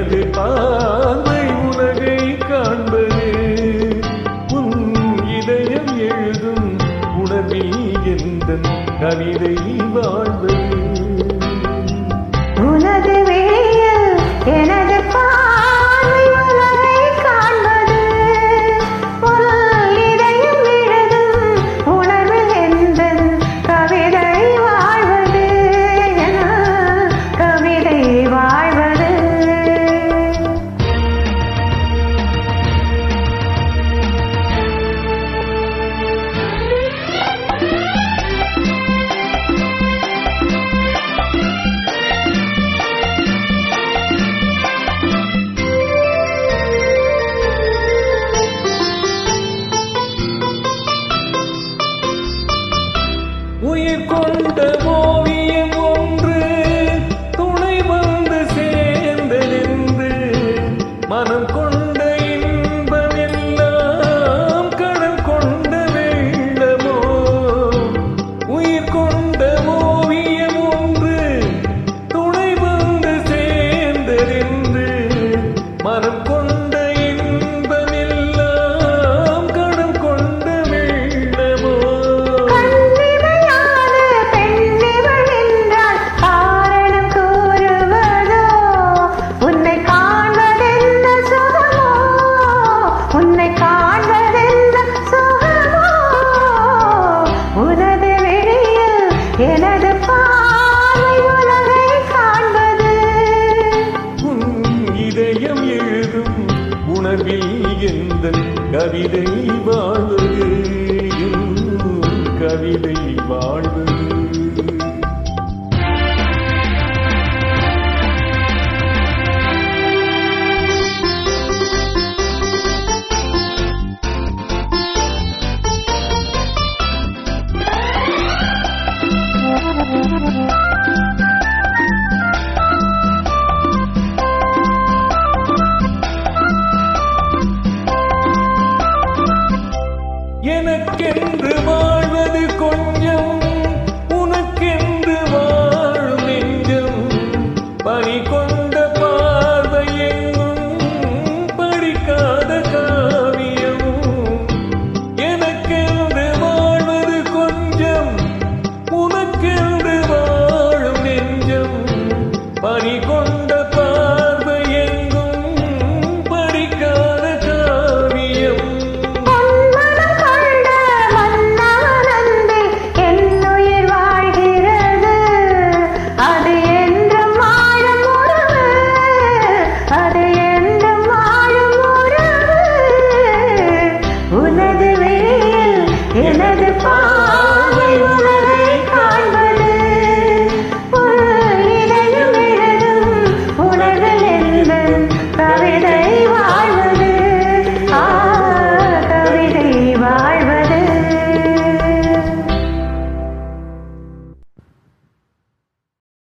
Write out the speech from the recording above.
எனது பார்வை உலகை காண்பது உன் இதயம் எழுதும் உணர்வில் எந்த கவிதை வாழ்வது உனது வெளியில் எனது பார்வை உலகை காண்பது உன் இதயம் எழுதும் உணர்வில் எந்த கவிதை வாழ்வது என கவிதை வாழ்வது உயிர் கொண்ட ஓவியம் ஒன்று துணை வந்து சேர்ந்தென்று மனம் கொண்ட இன்பம் எல்லாம் கடல் கொண்ட வெள்ளமோ உயிர் கொண்ட ஓவியம் ஒன்று துணை வந்து சேர்ந்தென்று மனம் கொண்ட இன்பம் எல்லாம் கடல் கொண்ட வெள்ளமோ உன்னை காண்பதென்ன சுகமோ உனது வெளியில் எனது பார்வை உலகை காண்பது உன் இதயம் எழுதும் உணர்வில் எந்த கவிதை வாழ்